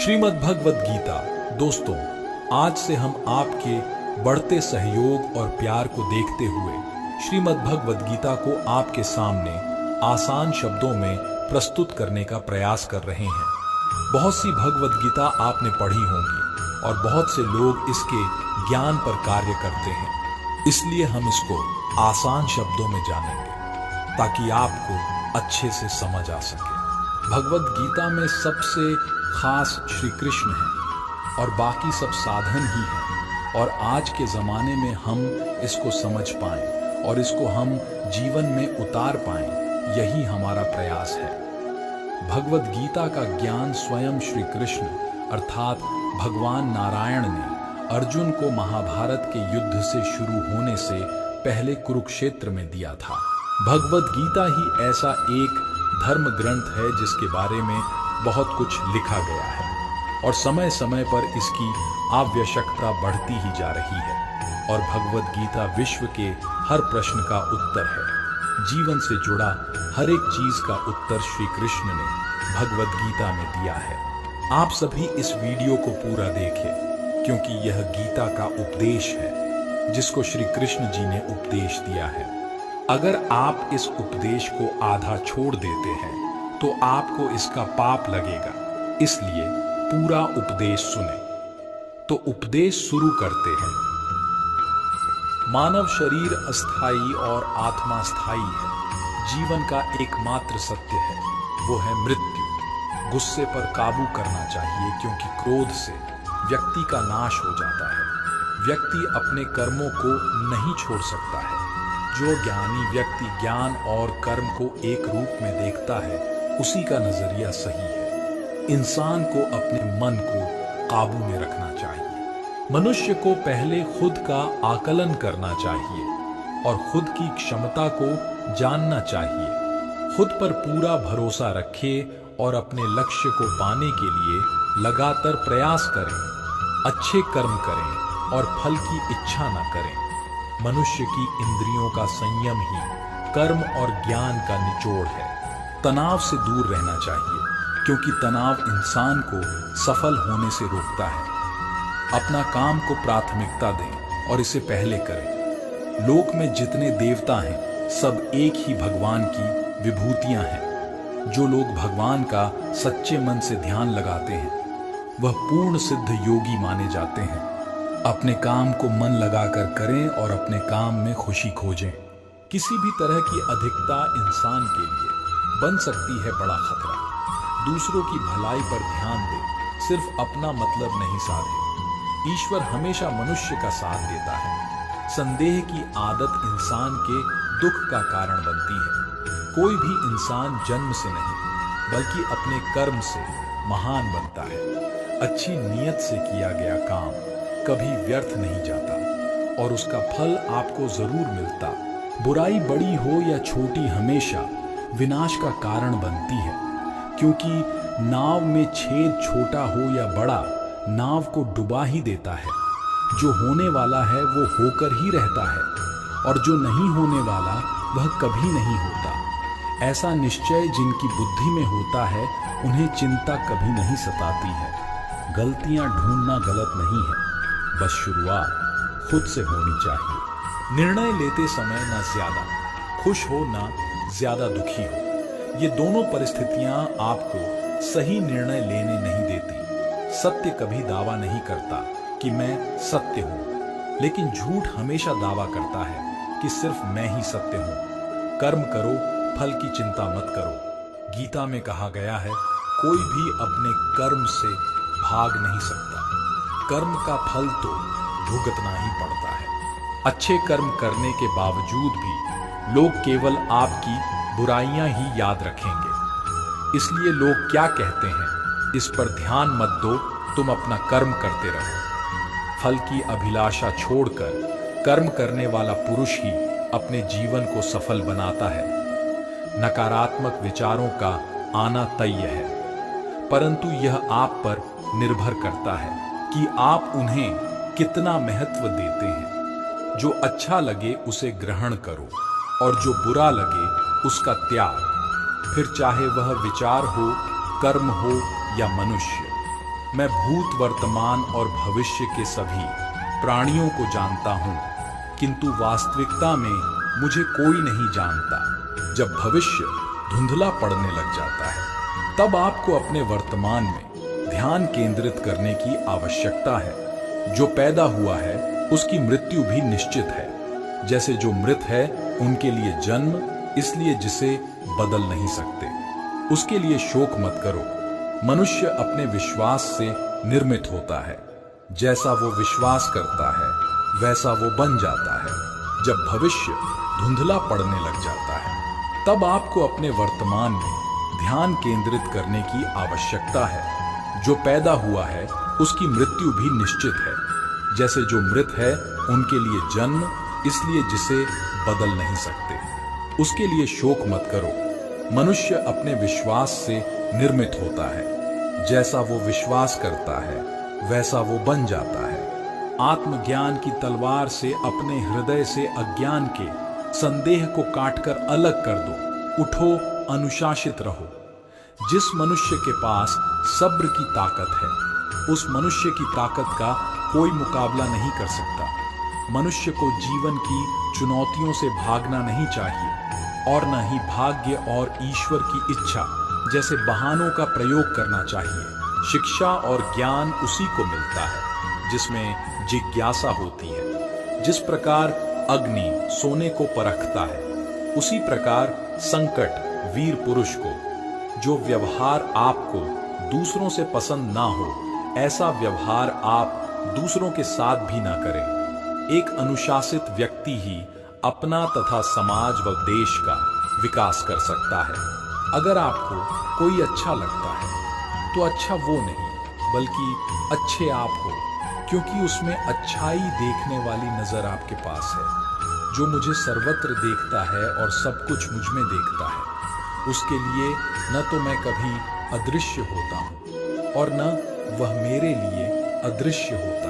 श्रीमद् भगवद गीता। दोस्तों, आज से हम आपके बढ़ते सहयोग और प्यार को देखते हुए श्रीमद् भगवद गीता को आपके सामने आसान शब्दों में प्रस्तुत करने का प्रयास कर रहे हैं। बहुत सी भगवद गीता आपने पढ़ी होंगी और बहुत से लोग इसके ज्ञान पर कार्य करते हैं, इसलिए हम इसको आसान शब्दों में जानेंगे ताकि आपको अच्छे से समझ आ सके। भगवद गीता में सबसे खास श्री कृष्ण है और बाकी सब साधन ही हैं, और आज के ज़माने में हम इसको समझ पाएं और इसको हम जीवन में उतार पाएं, यही हमारा प्रयास है। भगवद गीता का ज्ञान स्वयं श्री कृष्ण अर्थात भगवान नारायण ने अर्जुन को महाभारत के युद्ध से शुरू होने से पहले कुरुक्षेत्र में दिया था। भगवद गीता ही ऐसा एक धर्म ग्रंथ है जिसके बारे में बहुत कुछ लिखा गया है और समय समय पर इसकी आवश्यकता बढ़ती ही जा रही है, और भगवद गीता विश्व के हर प्रश्न का उत्तर है। जीवन से जुड़ा हर एक चीज का उत्तर श्री कृष्ण ने भगवद गीता में दिया है। आप सभी इस वीडियो को पूरा देखें, क्योंकि यह गीता का उपदेश है जिसको श्री कृष्ण जी ने उपदेश दिया है। अगर आप इस उपदेश को आधा छोड़ देते हैं तो आपको इसका पाप लगेगा, इसलिए पूरा उपदेश सुने। तो उपदेश शुरू करते हैं। मानव शरीर अस्थाई और आत्मा स्थायी है। जीवन का एकमात्र सत्य है, वो है मृत्यु। गुस्से पर काबू करना चाहिए, क्योंकि क्रोध से व्यक्ति का नाश हो जाता है। व्यक्ति अपने कर्मों को नहीं छोड़ सकता है। जो ज्ञानी व्यक्ति ज्ञान और कर्म को एक रूप में देखता है, उसी का नजरिया सही है। इंसान को अपने मन को काबू में रखना चाहिए। मनुष्य को पहले खुद का आकलन करना चाहिए और खुद की क्षमता को जानना चाहिए। खुद पर पूरा भरोसा रखे और अपने लक्ष्य को पाने के लिए लगातार प्रयास करें। अच्छे कर्म करें और फल की इच्छा न करें। मनुष्य की इंद्रियों का संयम ही कर्म और ज्ञान का निचोड़ है। तनाव से दूर रहना चाहिए, क्योंकि तनाव इंसान को सफल होने से रोकता है। अपना काम को प्राथमिकता दें और इसे पहले करें। लोक में जितने देवता हैं, सब एक ही भगवान की विभूतियां हैं। जो लोग भगवान का सच्चे मन से ध्यान लगाते हैं, वह पूर्ण सिद्ध योगी माने जाते हैं। अपने काम को मन लगाकर करें और अपने काम में खुशी खोजें। किसी भी तरह की अधिकता इंसान के लिए बन सकती है बड़ा खतरा। दूसरों की भलाई पर ध्यान दें, सिर्फ अपना मतलब नहीं साधे। ईश्वर हमेशा मनुष्य का साथ देता है। संदेह की आदत इंसान के दुख का कारण बनती है। कोई भी इंसान जन्म से नहीं, बल्कि अपने कर्म से महान बनता है। अच्छी नीयत से किया गया काम कभी व्यर्थ नहीं जाता और उसका फल आपको जरूर मिलता। बुराई बड़ी हो या छोटी, हमेशा विनाश का कारण बनती है, क्योंकि नाव में छेद छोटा हो या बड़ा, नाव को डुबा ही देता है। जो होने वाला है वो होकर ही रहता है, और जो नहीं होने वाला वह कभी नहीं होता। ऐसा निश्चय जिनकी बुद्धि में होता है, उन्हें चिंता कभी नहीं सताती है। गलतियां ढूंढना गलत नहीं है, बस शुरुआत खुद से होनी चाहिए। निर्णय लेते समय ना ज्यादा खुश हो ना ज्यादा दुखी हो। ये दोनों परिस्थितियां आपको सही निर्णय लेने नहीं देती। सत्य कभी दावा नहीं करता कि मैं सत्य हूं, लेकिन झूठ हमेशा दावा करता है कि सिर्फ मैं ही सत्य हूं। कर्म करो, फल की चिंता मत करो। गीता में कहा गया है, कोई भी अपने कर्म से भाग नहीं सकता। कर्म का फल तो भुगतना ही पड़ता है। अच्छे कर्म करने के बावजूद भी लोग केवल आपकी बुराइयां ही याद रखेंगे। इसलिए लोग क्या कहते हैं, इस पर ध्यान मत दो, तुम अपना कर्म करते रहो। फल की अभिलाषा छोड़कर कर्म करने वाला पुरुष ही अपने जीवन को सफल बनाता है। नकारात्मक विचारों का आना तय है, परंतु यह आप पर निर्भर करता है कि आप उन्हें कितना महत्व देते हैं। जो अच्छा लगे उसे ग्रहण करो और जो बुरा लगे उसका त्याग। फिर चाहे वह विचार हो, कर्म हो या मनुष्य, मैं भूत, वर्तमान और भविष्य के सभी प्राणियों को जानता हूँ, किंतु वास्तविकता में मुझे कोई नहीं जानता। जब भविष्य धुंधला पड़ने लग जाता है, तब आपको अपने वर्तमान में ध्यान केंद्रित करने की आवश्यकता है। जो पैदा हुआ है उसकी मृत्यु भी निश्चित है। जैसे जो मृत है उनके लिए जन्म, इसलिए जिसे बदल नहीं सकते, उसके लिए शोक मत करो। मनुष्य अपने विश्वास से निर्मित होता है। जैसा वो विश्वास करता है वैसा वो बन जाता है। जब भविष्य धुंधला पड़ने लग जाता है, तब आपको अपने वर्तमान में ध्यान केंद्रित करने की आवश्यकता है। जो पैदा हुआ है उसकी मृत्यु भी निश्चित है। जैसे जो मृत है उनके लिए जन्म, इसलिए जिसे बदल नहीं सकते, उसके लिए शोक मत करो। मनुष्य अपने विश्वास से निर्मित होता है। जैसा वो विश्वास करता है वैसा वो बन जाता है। आत्मज्ञान की तलवार से अपने हृदय से अज्ञान के संदेह को काटकर अलग कर दो। उठो, अनुशासित रहो। जिस मनुष्य के पास सब्र की ताकत है, उस मनुष्य की ताकत का कोई मुकाबला नहीं कर सकता। मनुष्य को जीवन की चुनौतियों से भागना नहीं चाहिए, और न ही भाग्य और ईश्वर की इच्छा जैसे बहानों का प्रयोग करना चाहिए। शिक्षा और ज्ञान उसी को मिलता है जिसमें जिज्ञासा होती है। जिस प्रकार अग्नि सोने को परखता है, उसी प्रकार संकट वीर पुरुष को। जो व्यवहार आपको दूसरों से पसंद ना हो, ऐसा व्यवहार आप दूसरों के साथ भी ना करें। एक अनुशासित व्यक्ति ही अपना तथा समाज व देश का विकास कर सकता है। अगर आपको कोई अच्छा लगता है तो अच्छा वो नहीं, बल्कि अच्छे आप हो, क्योंकि उसमें अच्छाई देखने वाली नजर आपके पास है। जो मुझे सर्वत्र देखता है और सब कुछ मुझ में देखता है, उसके लिए न तो मैं कभी अदृश्य होता हूँ और न वह मेरे लिए अदृश्य होता है।